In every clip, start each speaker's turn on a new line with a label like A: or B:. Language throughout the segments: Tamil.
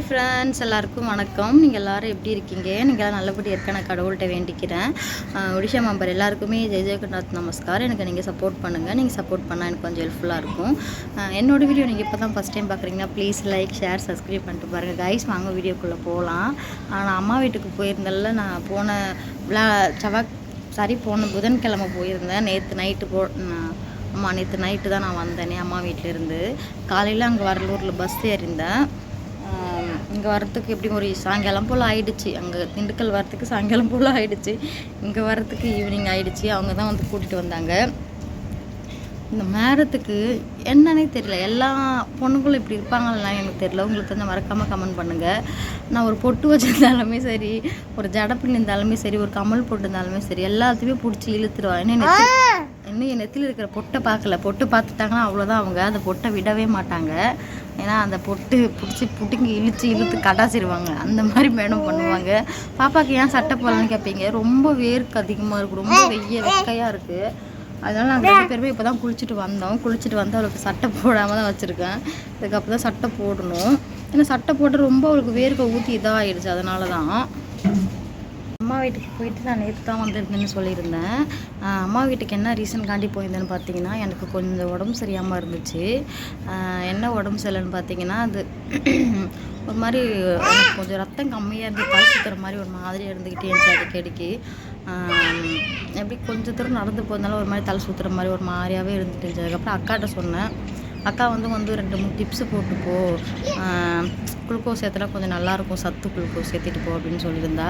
A: ஃப்ரெண்ட்ஸ், எல்லாருக்கும் வணக்கம். நீங்கள் எல்லோரும் எப்படி இருக்கீங்க? நீங்கள் நல்லபடியாக இருக்க நான் கடவுள்கிட்ட வேண்டிக்கிறேன். ஒடிஷா மெம்பர் எல்லாருக்குமே ஜெய் ஜெயகநாத் நமஸ்கார். எனக்கு நீங்கள் சப்போர்ட் பண்ணுங்கள். நீங்கள் சப்போர்ட் பண்ணால் எனக்கு கொஞ்சம் ஹெல்ப்ஃபுல்லாக இருக்கும். என்னோடய வீடியோ நீங்கள் இப்போ தான் ஃபஸ்ட் டைம் பார்க்குறீங்கன்னா ப்ளீஸ் லைக், ஷேர், சப்ஸ்கிரைப் பண்ணிட்டு பாருங்கள். கைஸ், வாங்க வீடியோக்குள்ளே போகலாம். நான் அம்மா வீட்டுக்கு போயிருந்தேன்ல, நான் போன புதன்கிழமை போயிருந்தேன். நேற்று நைட்டு தான் நான் வந்தேனே அம்மா வீட்டிலேருந்து. காலையில் அங்கே வரலூரில் பஸ் ஏறிந்தேன். இங்கே வரத்துக்கு எப்படியும் ஒரு சாயங்காலம் போல் ஆகிடுச்சு. அங்கே திண்டுக்கல் வரத்துக்கு சாயங்காலம் போல் ஆகிடுச்சு. இங்கே வரத்துக்கு ஈவினிங் ஆகிடுச்சு. அவங்க தான் வந்து கூட்டிகிட்டு வந்தாங்க. இந்த மேரத்துக்கு என்னன்னே தெரியல. எல்லா பொண்ணுங்களும் இப்படி இருப்பாங்களா எனக்கு தெரியல. உங்களுக்கு வந்து மறக்காமல் கமெண்ட் பண்ணுங்கள். நான் ஒரு பொட்டு வச்சுருந்தாலுமே சரி, ஒரு ஜடப்பின் இருந்தாலுமே சரி, ஒரு கமல் போட்டிருந்தாலுமே சரி, எல்லாத்தையுமே பிடிச்சி இழுத்துருவா. இன்னும் என் நெத்தியில் இருக்கிற பொட்டை பார்க்கல. பொட்டு பார்த்துட்டாங்கன்னா அவ்வளோதான். அவங்க அந்த பொட்டை விடவே மாட்டாங்க. ஏன்னா அந்த பொட்டு பிடிச்சி இழுத்து கட்டாசிடுவாங்க. அந்த மாதிரி மேடம் பண்ணுவாங்க. பாப்பாவுக்கு ஏன் சட்டை போடலான்னு கேட்பீங்க. ரொம்ப வேர்க்கு அதிகமாக இருக்குது, ரொம்ப வெக்கையாக இருக்குது. அதனால் நாங்கள் 2 பேருமே இப்போ தான் குளிச்சுட்டு வந்து அவளுக்கு சட்டை போடாமல் தான் வச்சுருக்கேன். இதுக்கப்புறம் தான் சட்டை போடணும். ஏன்னா சட்டை போட்டு ரொம்ப அவளுக்கு வேர்க்க ஊற்றி இதாகிடுச்சு. அதனால தான் அம்மா வீட்டுக்கு போயிட்டு நான் நேற்று தான் வந்திருந்தேன்னு சொல்லியிருந்தேன். அம்மா வீட்டுக்கு என்ன ரீசன்காண்டி போயிருந்தேன்னு பார்த்தீங்கன்னா, எனக்கு கொஞ்சம் உடம்பு சரியாமல் இருந்துச்சு. என்ன உடம்பு சரியில்லைன்னு பார்த்தீங்கன்னா, அது ஒரு மாதிரி எனக்கு கொஞ்சம் ரத்தம் கம்மியாக இருந்து தலை சுற்றுற மாதிரி ஒரு மாதிரியாக இருந்துக்கிட்டே இருந்துச்சு. அடிக்கடிக்கு எப்படி கொஞ்சம் தூரம் நடந்து போகிறதுனால ஒரு மாதிரி தலை சுற்றுற மாதிரி ஒரு மாதிரியாகவே இருந்துட்டு இருந்துச்சு. அதுக்கப்புறம் அக்காட்ட சொன்னேன். அக்கா வந்து 2-3 டிப்ஸு போட்டுப்போ, குளுக்கோஸ் ஏற்றினா கொஞ்சம் நல்லாயிருக்கும், சத்து குளுக்கோஸ் ஏற்றிட்டு போ அப்படின்னு சொல்லியிருந்தா.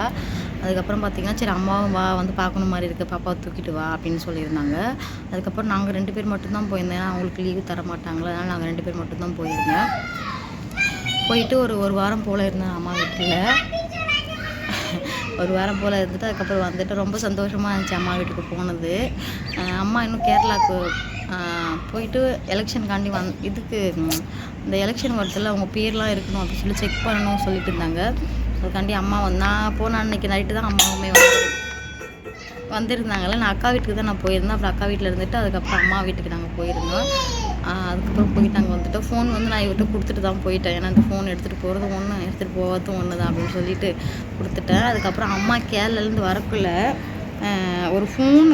A: அதுக்கப்புறம் பார்த்திங்கன்னா, சரி அம்மாவும் வா, வந்து பார்க்கணும் மாதிரி இருக்குது, பாப்பாவை தூக்கிட்டு வா அப்படின்னு சொல்லியிருந்தாங்க. அதுக்கப்புறம் நாங்கள் 2 பேர் மட்டும்தான் போயிருந்தேன். அவங்களுக்கு லீவு தர மாட்டாங்களா, அதனால் நாங்கள் 2 பேர் மட்டும்தான் போயிருந்தேன். போயிட்டு ஒரு வாரம் போல் இருந்தேன் அம்மா வீட்டில். ஒரு வாரம் போல் இருந்துட்டு அதுக்கப்புறம் வந்துட்டு ரொம்ப சந்தோஷமாக இருந்துச்சு அம்மா வீட்டுக்கு போனது. அம்மா இன்னும் கேரளாவுக்கு போயிட்டு எலெக்ஷனுக்காண்டி இதுக்கு இந்த எலெக்ஷன் வரத்தில் அவங்க பேர்லாம் இருக்கணும் அப்படின்னு சொல்லி செக் பண்ணணும் சொல்லிட்டு இருந்தாங்க. அதுக்காண்டி அம்மா நான் போன அன்றைக்கி நைட்டு தான் அம்மாவுமே வந்திருந்தாங்கல்ல. நான் அக்கா வீட்டுக்கு தான் நான் போயிருந்தேன். அப்புறம் அக்கா வீட்டில் இருந்துட்டு அதுக்கப்புறம் அம்மா வீட்டுக்கு நாங்கள் போயிருந்தோம். அதுக்கப்புறம் போயிட்டு நாங்கள் வந்துட்டோம். ஃபோன் வந்து நான் இவர்கிட்ட கொடுத்துட்டு தான் போயிட்டேன். ஏன்னா இந்த ஃபோன் எடுத்துகிட்டு போகிறது ஒன்று, எடுத்துகிட்டு போகிறதும் ஒன்று தான் அப்படின்னு சொல்லிட்டு கொடுத்துட்டேன். அதுக்கப்புறம் அம்மா கேரளாலேருந்து வரக்குள்ளே ஒரு ஃபோன்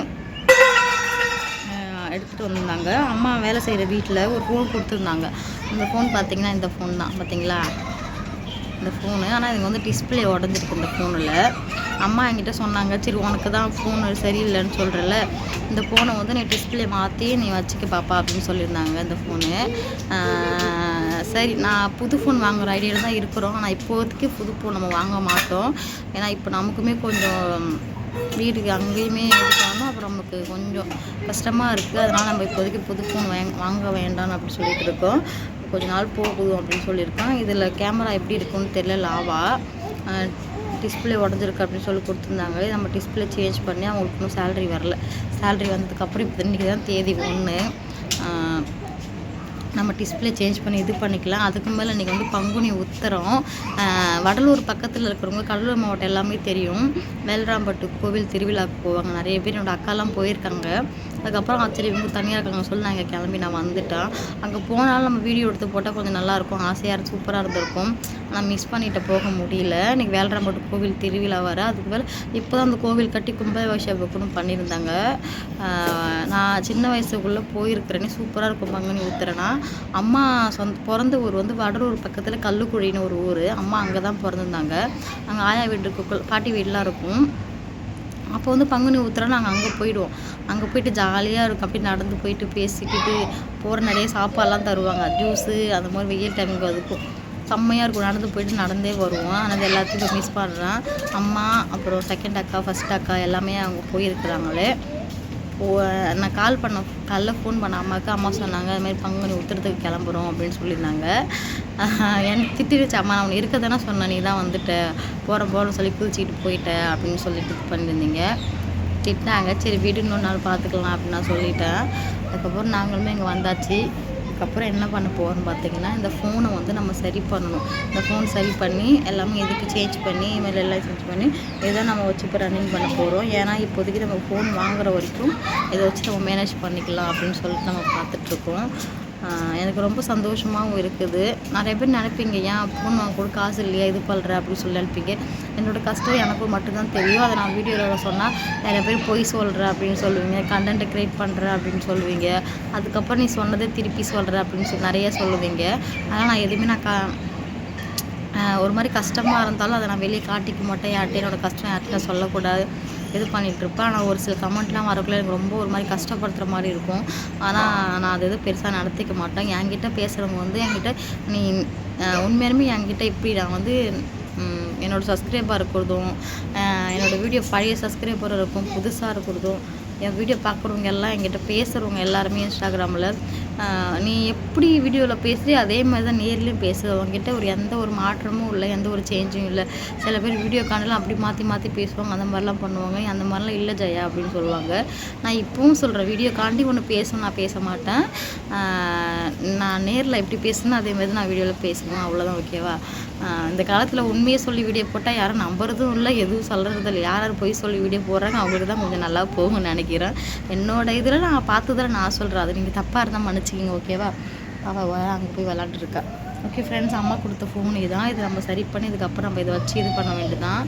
A: எடுத்துகிட்டு வந்திருந்தாங்க. அம்மா வேலை செய்கிற வீட்டில் ஒரு ஃபோன் கொடுத்துருந்தாங்க. இந்த ஃபோன் பார்த்திங்கன்னா இந்த ஃபோன் தான் பார்த்திங்களா, இந்த ஃபோனு. ஆனால் இது வந்து டிஸ்பிளே உடஞ்சிருக்கு இந்த ஃபோனில். அம்மா என்கிட்ட சொன்னாங்க, சரி உனக்கு தான் ஃபோனு சரியில்லைன்னு சொல்கிறல, இந்த ஃபோனை வந்து நீ டிஸ்பிளே மாற்றி நீ வச்சுக்க பாப்பா அப்படின்னு சொல்லியிருந்தாங்க. இந்த ஃபோனு சரி, நான் புது ஃபோன் வாங்குகிற ஐடியாவில் தான் இருக்கிறோம். ஆனால் இப்போதைக்கு புது ஃபோன் நம்ம வாங்க மாட்டோம். ஏன்னா இப்போ நமக்குமே கொஞ்சம் வீட்டுக்கு அங்கேயுமே எடுக்கணும், அப்புறம் நமக்கு கொஞ்சம் கஷ்டமாக இருக்குது. அதனால் நம்ம இப்போதைக்கு புது ஃபோன் வாங்க வேண்டாம்னு அப்படி சொல்லிட்டு இருக்கோம். கொஞ்ச நாள் போகுது அப்படின்னு சொல்லியிருக்கோம். இதில் கேமரா எப்படி இருக்குன்னு தெரியல. லாவா டிஸ்பிளே உடஞ்சிருக்கு அப்படின்னு சொல்லி கொடுத்துருந்தாங்க. நம்ம டிஸ்பிளே சேஞ்ச் பண்ணி அவங்களுக்கு இன்னும் சேலரி வரல. சேலரி வந்ததுக்கப்புறம் இப்போ இன்றைக்கி தான் தேதி 1. நம்ம டிஸ்பிளே சேஞ்ச் பண்ணி இது பண்ணிக்கலாம். அதுக்கு மேலே இன்றைக்கி வந்து பங்குனி உத்திரம். வடலூர் பக்கத்தில் இருக்கிறவங்க, கடலூர் மாவட்டம் எல்லாமே தெரியும். வேல்ராம்பட்டு கோவில் திருவிழாவுக்கு போவாங்க நிறைய பேர். என்னோடய அக்காலாம் போயிருக்காங்க. அதுக்கப்புறம் சரி இவங்க தனியாக இருக்காங்க சொல்லி நாங்கள் கிளம்பி நான் வந்துட்டேன். அங்கே போனாலும் நம்ம வீடியோ எடுத்து போட்டால் கொஞ்சம் நல்லாயிருக்கும், ஆசையாக சூப்பராக இருந்திருக்கும். ஆனால் மிஸ் பண்ணிட்டு போக முடியல. இன்றைக்கி வேல்ராம்பட்டு கோவில் திருவிழா வர, அதுக்கு மேலே இப்போ தான் அந்த கோவில் கட்டி கும்பாபிஷேகம் பண்ணியிருந்தாங்க. நான் சின்ன வயசுக்குள்ளே போயிருக்கிறேனே, சூப்பராக இருக்கும் பங்குனி உத்திரனா. அம்மா பிறந்த ஊர் வந்து வடலூர் பக்கத்தில் கல்லுக்குழின்னு ஒரு ஊர். அம்மா அங்கே தான் பிறந்திருந்தாங்க. அங்கே ஆயா வீட்டுக்கு பாட்டி வீடெலாம் இருக்கும். அப்போ வந்து பங்குனி உத்திரம் நாங்கள் அங்கே போயிடுவோம். அங்கே போயிட்டு ஜாலியாக இருக்கும். அப்படி நடந்து போயிட்டு பேசிக்கிட்டு போகிற நிறைய சாப்பாடெலாம் தருவாங்க, ஜூஸு, அந்த மாதிரி வெயில் டைமுக்கு அதுக்கும் செம்மையாக இருக்கும். நடந்து போயிட்டு நடந்தே வருவோம். ஆனால் அது எல்லாத்தையும் இப்போ மிஸ் பண்ணுறேன். அம்மா அப்புறம் செகண்ட் அக்கா, ஃபஸ்ட் அக்கா எல்லாமே அவங்க போயிருக்கிறாங்களே. நான் காலைல ஃபோன் பண்ண அம்மாவுக்கு. அம்மா சொன்னாங்க அதுமாதிரி பங்குனி உத்திரத்துக்கு கிளம்புறோம் அப்படின்னு சொல்லியிருந்தாங்க. எனக்கு திட்டிடுச்சு அம்மா, நான் இருக்க தானே சொன்னேன், நீ தான் வந்துட்ட போகிறோம் சொல்லி குதிச்சிக்கிட்டு போயிட்ட அப்படின்னு சொல்லிட்டு இது பண்ணியிருந்தீங்க. திட்டினாங்க. சரி வீடு இன்னொரு நாள் பார்த்துக்கலாம் அப்படின்னு நான் சொல்லிட்டேன். அதுக்கப்புறம் நாங்களுமே இங்கே வந்தாச்சு. அதுக்கப்புறம் என்ன பண்ண போகிறோம்னு பார்த்தீங்கன்னா, இந்த ஃபோனை வந்து நம்ம சரி பண்ணணும். இந்த ஃபோன் சரி பண்ணி எல்லாமே இதுக்கு சேஞ்ச் பண்ணி இமெயில் எல்லாம் சேஞ்ச் பண்ணி இதை நம்ம வச்சு இப்போ ரன்னிங் பண்ண போகிறோம். ஏன்னா இப்போதைக்கு நம்ம ஃபோன் வாங்குகிற வரைக்கும் இதை வச்சு நம்ம மேனேஜ் பண்ணிக்கலாம் அப்படின்னு சொல்லிட்டு நம்ம பார்த்துட்ருக்கோம். எனக்கு ரொம்ப சந்தோஷமாகவும் இருக்குது. நிறைய பேர் நினைப்பீங்க, ஏன் ஃபோன் வாங்க கூட காசு இல்லையா, இது பண்ணுற அப்படின்னு சொல்லி நினைப்பீங்க. என்னோடய கஷ்டம் எனக்கும் மட்டும்தான் தெரியும். அதை நான் வீடியோவில் சொன்னால் நிறைய பேர் பொய் சொல்கிற அப்படின்னு சொல்லுவீங்க, கண்டென்ட்டை க்ரியேட் பண்ணுற அப்படின்னு சொல்லுவீங்க. அதுக்கப்புறம் நீ சொன்னதை திருப்பி சொல்கிற அப்படின்னு சொல்லி நிறைய சொல்லுவீங்க. அதனால் நான் எதுவுமே ஒரு மாதிரி கஷ்டமாக இருந்தாலும் அதை நான் வெளியே காட்டிக்க மாட்டேன். யார்கிட்டையும் என்னோடய கஷ்டம் யார்கிட்ட சொல்லக்கூடாது, இது பண்ணிகிட்ருப்பேன். ஆனால் ஒரு சில கமெண்ட்லாம் வரக்குள்ள எனக்கு ரொம்ப ஒரு மாதிரி கஷ்டப்படுத்துகிற மாதிரி இருக்கும். ஆனால் நான் அது எதுவும் பெருசாக நடத்திக்க மாட்டேன். என்கிட்ட பேசுகிறவங்க என்கிட்ட நீ உண்மையாலுமே என்கிட்ட இப்படி நான் என்னோடய சப்ஸ்கிரைபர் இருக்கிறதும், என்னோடய வீடியோ பழைய சப்ஸ்கிரைபர் இருக்கும், புதுசாக இருக்கிறதும், என் வீடியோ பார்க்குறவங்க எல்லாம் என்கிட்ட பேசுகிறவங்க எல்லாருமே இன்ஸ்டாகிராமில் நீ எப்படி வீடியோவில் பேசுகிறீ அதே மாதிரி தான் நேர்லேயும் பேசுகிற. அவங்ககிட்ட எந்த ஒரு மாற்றமும் இல்லை, எந்த ஒரு சேஞ்சும் இல்லை. சில பேர் வீடியோ காணலாம் அப்படி மாற்றி பேசுவாங்க, அந்த மாதிரிலாம் பண்ணுவாங்க. அந்த மாதிரிலாம் இல்லை ஜெயா அப்படின்னு சொல்லுவாங்க. நான் இப்பவும் சொல்கிறேன், வீடியோ காண்டி ஒன்று பேசணும், நான் பேச மாட்டேன். நான் நேரில் எப்படி பேசணும் அதே மாதிரி நான் வீடியோவில் பேசுவேன், அவ்வளோதான். ஓகேவா? இந்த காலத்தில் உண்மையை சொல்லி வீடியோ போட்டால் யாரும் நம்புறதும் இல்லை, எதுவும் சொல்கிறது இல்லை. யார் பொய் சொல்லி வீடியோ போடுறாங்க அவங்களுக்கு தான் கொஞ்சம் நல்லா போகும்னு நினைக்கிறேன். என்னோடய இதில் நான் பார்த்ததில் நான் சொல்கிறேன். அது நீங்கள் தப்பாக இருந்தால் மன்னிச்சிக்கிங்க. ஓகேவா? அவள் அங்கே போய் விளாண்டுருக்கா. ஓகே ஃப்ரெண்ட்ஸ், அம்மா கொடுத்த ஃபோன் இதுதான். இது நம்ம சரி பண்ணி இதுக்கப்புறம் நம்ம இதை வச்சு இது பண்ண வேண்டியதுதான்.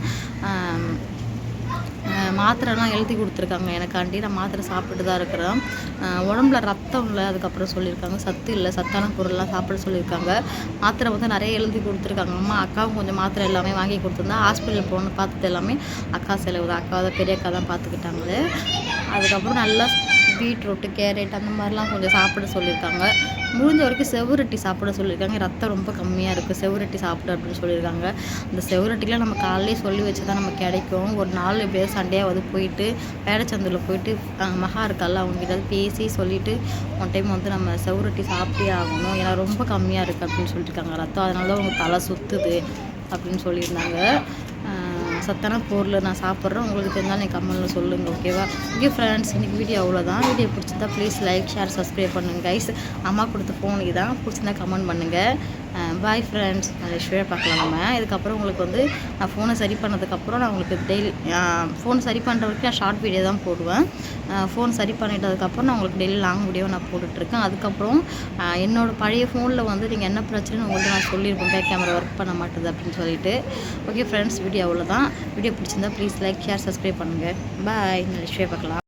A: மாத்திரைலாம் எழுதி கொடுத்துருக்காங்க எனக்காண்டி. நான் மாத்திரை சாப்பிட்டு தான் இருக்கிறேன். உடம்புல ரத்தம் இல்லை, அதுக்கப்புறம் சொல்லியிருக்காங்க சத்து இல்லை, சத்தான பொருள்லாம் சாப்பிட சொல்லியிருக்காங்க. மாத்திரை நிறைய எழுதி கொடுத்துருக்காங்க. அம்மா அக்காவும் கொஞ்சம் மாத்திரை எல்லாமே வாங்கி கொடுத்துருந்தா. ஹாஸ்பிட்டலில் போகணுன்னு பார்த்தது எல்லாமே அக்கா செலவு தான். அக்கா தான், பெரிய அக்கா தான் பார்த்துக்கிட்டாங்களே. அதுக்கப்புறம் நல்லா பீட்ரூட்டு, கேரட் அந்த மாதிரிலாம் கொஞ்சம் சாப்பிட சொல்லியிருக்காங்க. முடிஞ்ச வரைக்கும் செவ்வரொட்டி சாப்பிட சொல்லியிருக்காங்க. ரத்தம் ரொம்ப கம்மியாக இருக்குது, செவ்வரொட்டி சாப்பிடு அப்படின்னு சொல்லியிருக்காங்க. அந்த செவ்வரொட்டிலாம் நம்ம காலையிலே சொல்லி வச்சு தான் நமக்கு கிடைக்கும். ஒரு நாள் எப்படியாவது சண்டையாவது போயிட்டு வேடச்சந்தில் போயிட்டு மகா இருக்கால அவங்ககிட்ட பேசி சொல்லிவிட்டு ஒன் டைம் நம்ம செவ்வரொட்டி சாப்பிட்டே ஆகணும். ஏன்னா ரொம்ப கம்மியாக இருக்குது அப்படின்னு சொல்லியிருக்காங்க ரத்தம். அதனால தான் அவங்க தலை சுற்றுது அப்படின்னு சொல்லியிருந்தாங்க. சத்தான பொருள் நான் சாப்பிட்றேன். உங்களுக்கு தெரிஞ்சாலும் நீங்கள் கமெண்ட்டில் சொல்லுங்கள். ஓகேவா? ஓகே ஃப்ரெண்ட்ஸ், இன்றைக்கி வீடியோ அவ்வளோதான். வீடியோ பிடிச்சிருந்தா ப்ளீஸ் லைக், ஷேர், சப்ஸ்கிரைப் பண்ணுங்கள் கைஸ். அம்மா கொடுத்த ஃபோனுக்கு தான் பிடிச்சிருந்தா கமெண்ட் பண்ணுங்கள். Bye friends. நெக்ஸ்ட் வீடியோ பார்க்கலாம் நம்ம. இதுக்கப்புறம் உங்களுக்கு நான் ஃபோனை சரி பண்ணதுக்கப்புறம் நான் உங்களுக்கு டெய்லி ஃபோன் சரி பண்ணுற வரைக்கும் நான் ஷார்ட் வீடியோ தான் போடுவேன். ஃபோன் சரி பண்ணிட்டதுக்கப்புறம் நான் உங்களுக்கு டெய்லி லாங் வீடியோ நான் போட்டுட்ருக்கேன். அதுக்கப்புறம் என்னோடய பழைய ஃபோனில் நீங்கள் என்ன பிரச்சனைன்னு உங்கள்கிட்ட நான் சொல்லியிருப்பேன், பேக் கேமரா ஒர்க் பண்ண மாட்டேது அப்படின்னு சொல்லிட்டு. ஓகே ஃப்ரெண்ட்ஸ், வீடியோ அவ்வளோதான். வீடியோ பிடிச்சிருந்தா ப்ளீஸ் லைக், ஷேர், சப்ஸ்கிரைப் பண்ணுங்கள். பாய். நெக்ஸ்ட் வீடியோ பார்க்கலாம்.